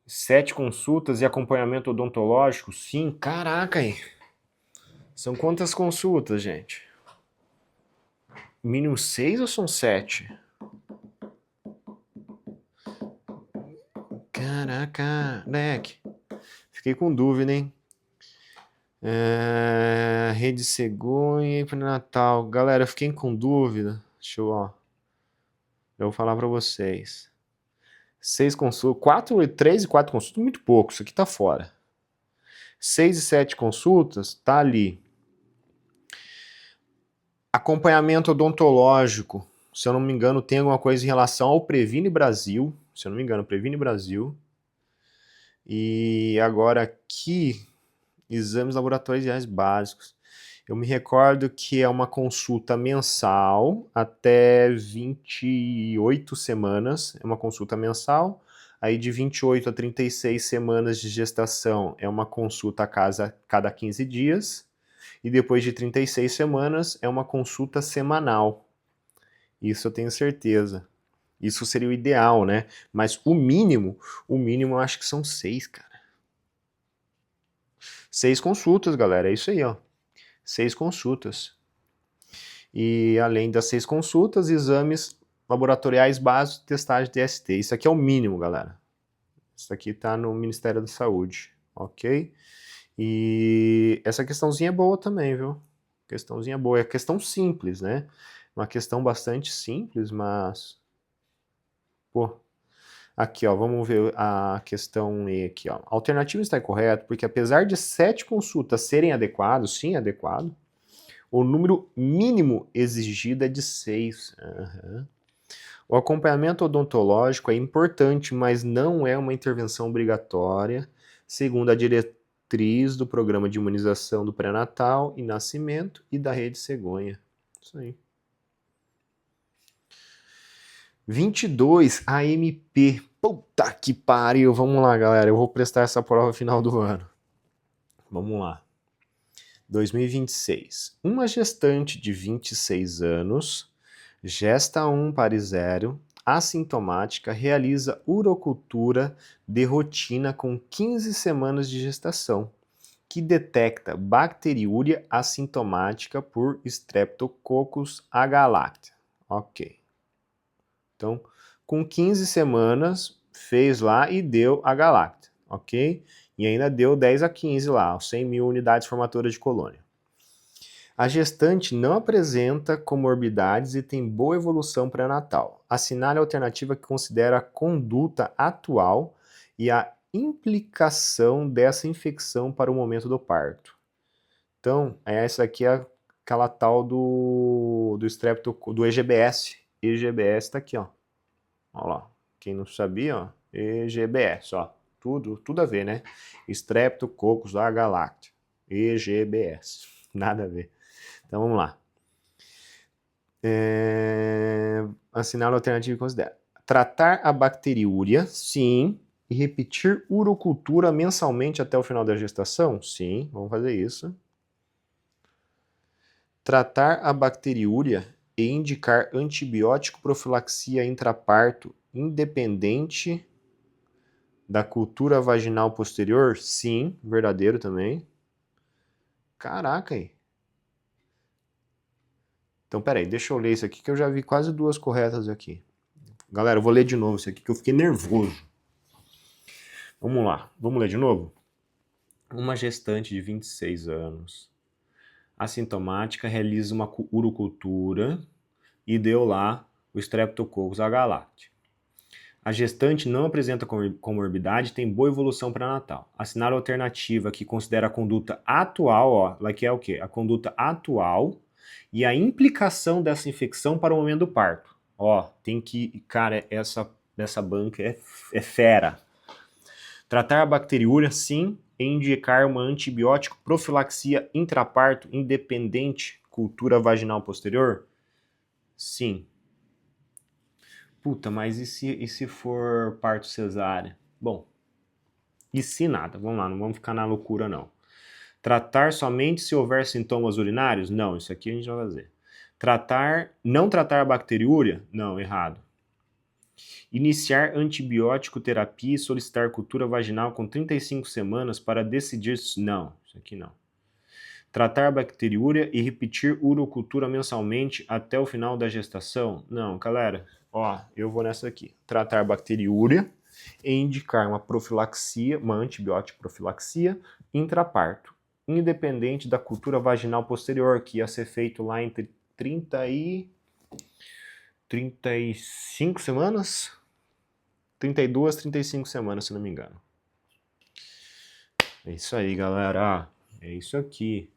7 consultas e acompanhamento odontológico? Sim. Caraca aí. São quantas consultas, gente? Mínimo 6 ou são 7? Caraca, leque. Fiquei com dúvida, hein? Rede Cegonha e pré-natal. Galera, eu fiquei com dúvida. Deixa eu, ó. Eu vou falar pra vocês. 6 consultas. 3 e 4 consultas, muito pouco. Isso aqui tá fora. 6 e 7 consultas, tá ali. Acompanhamento odontológico. Se eu não me engano, tem alguma coisa em relação ao Previne Brasil. Se eu não me engano, Previne Brasil. E agora aqui, exames laboratoriais básicos. Eu me recordo que é uma consulta mensal até 28 semanas, é uma consulta mensal. Aí de 28 a 36 semanas de gestação é uma consulta a cada 15 dias. E depois de 36 semanas é uma consulta semanal. Isso eu tenho certeza. Isso seria o ideal, né? Mas o mínimo eu acho que são 6, cara. 6 consultas, galera, é isso aí, ó. 6 consultas. E além das 6 consultas, exames laboratoriais básicos, testagem de DST. Isso aqui é o mínimo, galera. Isso aqui tá no Ministério da Saúde, ok? E essa questãozinha é boa também, viu? Questãozinha boa. É questão simples, né? Uma questão bastante simples, mas... Pô, aqui, ó, vamos ver a questão E aqui, ó. A alternativa está correta porque apesar de 7 consultas serem adequadas, sim, adequado, o número mínimo exigido é de 6. Uhum. O acompanhamento odontológico é importante, mas não é uma intervenção obrigatória, segundo a diretriz do programa de imunização do pré-natal e nascimento e da Rede Cegonha. Isso aí. 22, AMP. Puta que pariu. Vamos lá, galera. Eu vou prestar essa prova no final do ano. Vamos lá. 2026. Uma gestante de 26 anos, gesta 1 pare 0, assintomática, realiza urocultura de rotina com 15 semanas de gestação, que detecta bacteriúria assintomática por Streptococcus agalactiae. Ok. Então, com 15 semanas, fez lá e deu a galacta, ok? E ainda deu 10 a 15 lá, 100 mil unidades formadoras de colônia. A gestante não apresenta comorbidades e tem boa evolução pré-natal. Assinale a alternativa que considera a conduta atual e a implicação dessa infecção para o momento do parto. Então, essa aqui é aquela tal do EGBS. EGBS está aqui, ó. Olha lá. Quem não sabia, ó. EGBS, ó. Tudo a ver, né? Streptococcus agalactiae. EGBS. Nada a ver. Então vamos lá. Assinale a alternativa e considera. Tratar a bacteriúria, sim. e repetir urocultura mensalmente até o final da gestação? Sim, vamos fazer isso. Tratar a bacteriúria e indicar antibiótico profilaxia intraparto independente da cultura vaginal posterior? Sim, verdadeiro também. Caraca aí. Então, peraí, deixa eu ler isso aqui que eu já vi quase duas corretas aqui. Galera, eu vou ler de novo isso aqui que eu fiquei nervoso. Vamos lá, vamos ler de novo? Uma gestante de 26 anos, assintomática, realiza uma urocultura e deu lá o Streptococcus agalacti. A gestante não apresenta comorbidade, tem boa evolução pré-natal. Assinar a alternativa que considera a conduta atual, ó, ela que é o quê? A conduta atual e a implicação dessa infecção para o momento do parto. Ó, tem que, cara, essa banca é fera. Tratar a bacteriúria, sim, e indicar uma antibiótico profilaxia intraparto independente cultura vaginal posterior? Sim. Puta, mas e se for parto cesárea? Bom, e se nada? Vamos lá, não vamos ficar na loucura não. Tratar somente se houver sintomas urinários? Não, isso aqui a gente vai fazer. Não tratar a bacteriúria? Não, errado. Iniciar antibiótico terapia e solicitar cultura vaginal com 35 semanas para decidir... Não, isso aqui não. Tratar a bacteriúria e repetir urocultura mensalmente até o final da gestação? Não, galera, ó, eu vou nessa aqui. Tratar a bacteriúria e indicar uma profilaxia, uma antibiótico profilaxia intraparto, independente da cultura vaginal posterior, que ia ser feito lá entre 30 e 35 semanas? 32, 35 semanas, se não me engano. É isso aí, galera. É isso aqui.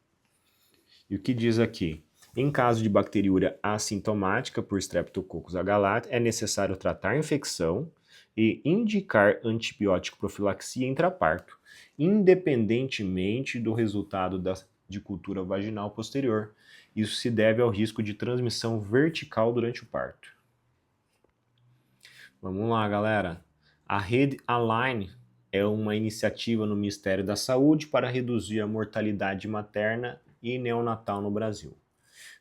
E o que diz aqui? Em caso de bacteriúria assintomática por Streptococcus agalacti, é necessário tratar a infecção e indicar antibiótico profilaxia intraparto, independentemente do resultado de cultura vaginal posterior. Isso se deve ao risco de transmissão vertical durante o parto. Vamos lá, galera. A rede Align é uma iniciativa no Ministério da Saúde para reduzir a mortalidade materna e neonatal no Brasil,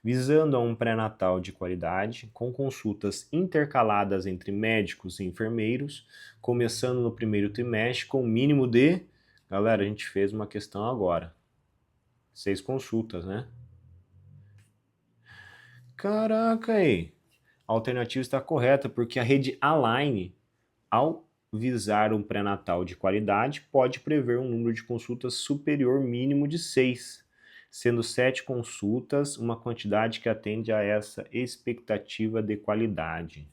visando a um pré-natal de qualidade, com consultas intercaladas entre médicos e enfermeiros, começando no primeiro trimestre com um mínimo de... Galera, a gente fez uma questão agora. 6 consultas, né? Caraca aí! A alternativa está correta, porque a rede Align, ao visar um pré-natal de qualidade, pode prever um número de consultas superior mínimo de 6, sendo 7 consultas uma quantidade que atende a essa expectativa de qualidade.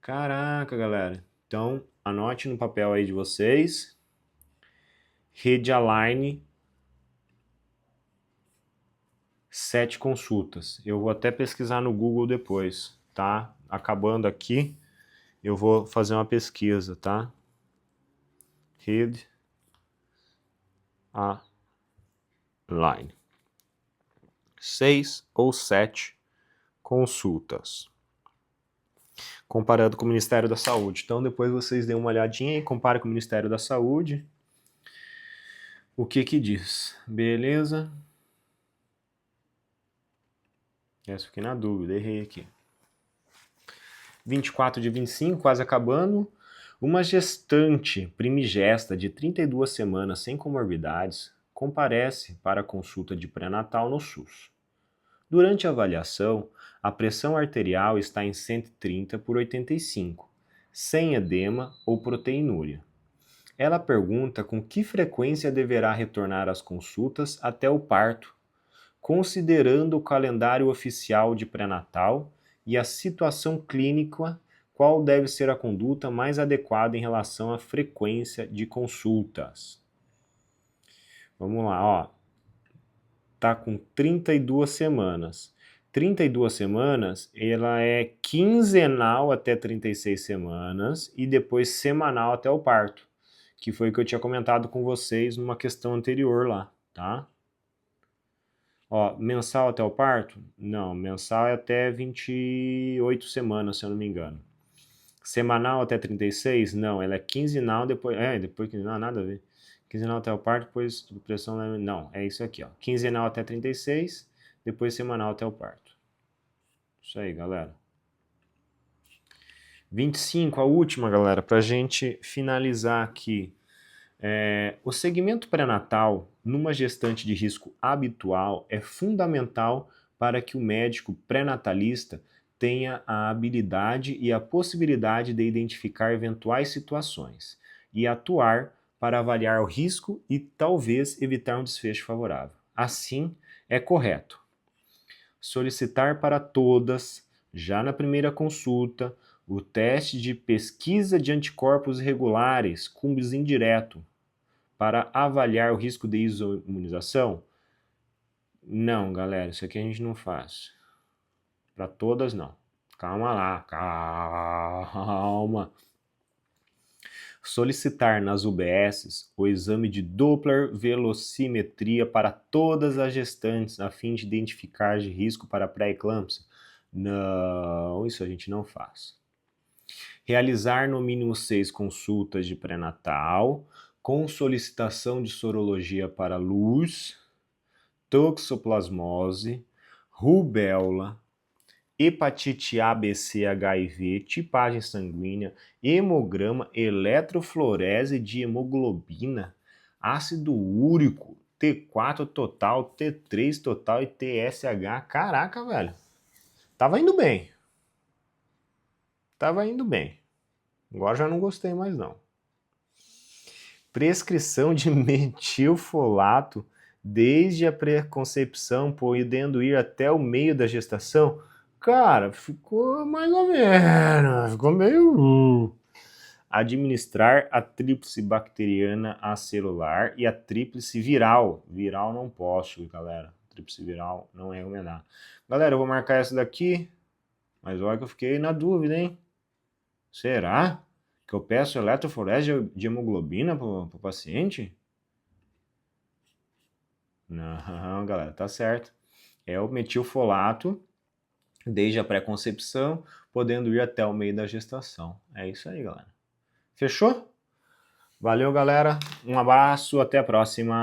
Caraca, galera. Então, anote no papel aí de vocês. Rede Align, 7 consultas. Eu vou até pesquisar no Google depois, tá? Acabando aqui, eu vou fazer uma pesquisa, tá? Rede Align. 6 ou 7 consultas, comparando com o Ministério da Saúde. Então depois vocês dêem uma olhadinha e comparem com o Ministério da Saúde. O que que diz? Beleza? Essa fiquei na dúvida, errei aqui. 24 de 25, quase acabando. Uma gestante primigesta de 32 semanas sem comorbidades comparece para a consulta de pré-natal no SUS. Durante a avaliação, a pressão arterial está em 130 por 85, sem edema ou proteinúria. Ela pergunta com que frequência deverá retornar às consultas até o parto, considerando o calendário oficial de pré-natal e a situação clínica, qual deve ser a conduta mais adequada em relação à frequência de consultas. Vamos lá, ó. Tá com 32 semanas. 32 semanas, ela é quinzenal até 36 semanas e depois semanal até o parto, que foi o que eu tinha comentado com vocês numa questão anterior lá, tá? Ó, mensal até o parto? Não, mensal é até 28 semanas, se eu não me engano. Semanal até 36? Não, ela é quinzenal, depois quinzenal, nada a ver. Quinzenal até o parto, depois pressão, não, é isso aqui, ó. Quinzenal até 36, depois semanal até o parto. Isso aí, galera. 25, a última, galera, pra gente finalizar aqui. O segmento pré-natal, numa gestante de risco habitual, é fundamental para que o médico pré-natalista tenha a habilidade e a possibilidade de identificar eventuais situações e atuar para avaliar o risco e talvez evitar um desfecho favorável. Assim, é correto solicitar para todas, já na primeira consulta, o teste de pesquisa de anticorpos regulares, CUMBS indireto, para avaliar o risco de isoimunização? Não, galera, isso aqui a gente não faz. Para todas, não. Calma lá, calma. Solicitar nas UBSs o exame de Doppler velocimetria para todas as gestantes, a fim de identificar de risco para pré-eclâmpsia? Não, isso a gente não faz. Realizar no mínimo 6 consultas de pré-natal, com solicitação de sorologia para luz, toxoplasmose, rubéola, hepatite A, B, C, HIV, tipagem sanguínea, hemograma, eletroflorese de hemoglobina, ácido úrico, T4 total, T3 total e TSH. Caraca, velho. Tava indo bem. Tava indo bem. Agora já não gostei mais não. Prescrição de metilfolato desde a pré-concepção, podendo ir até o meio da gestação. Cara, ficou mais ou menos, ficou meio... Administrar a tríplice bacteriana acelular e a tríplice viral. Viral não posso, galera. Tríplice viral não é recomendado. Galera, eu vou marcar essa daqui, mas olha que eu fiquei na dúvida, hein? Será que eu peço eletroforese de hemoglobina para o paciente? Não, galera, tá certo. É o metilfolato desde a pré-concepção, podendo ir até o meio da gestação. É isso aí, galera. Fechou? Valeu, galera. Um abraço, até a próxima.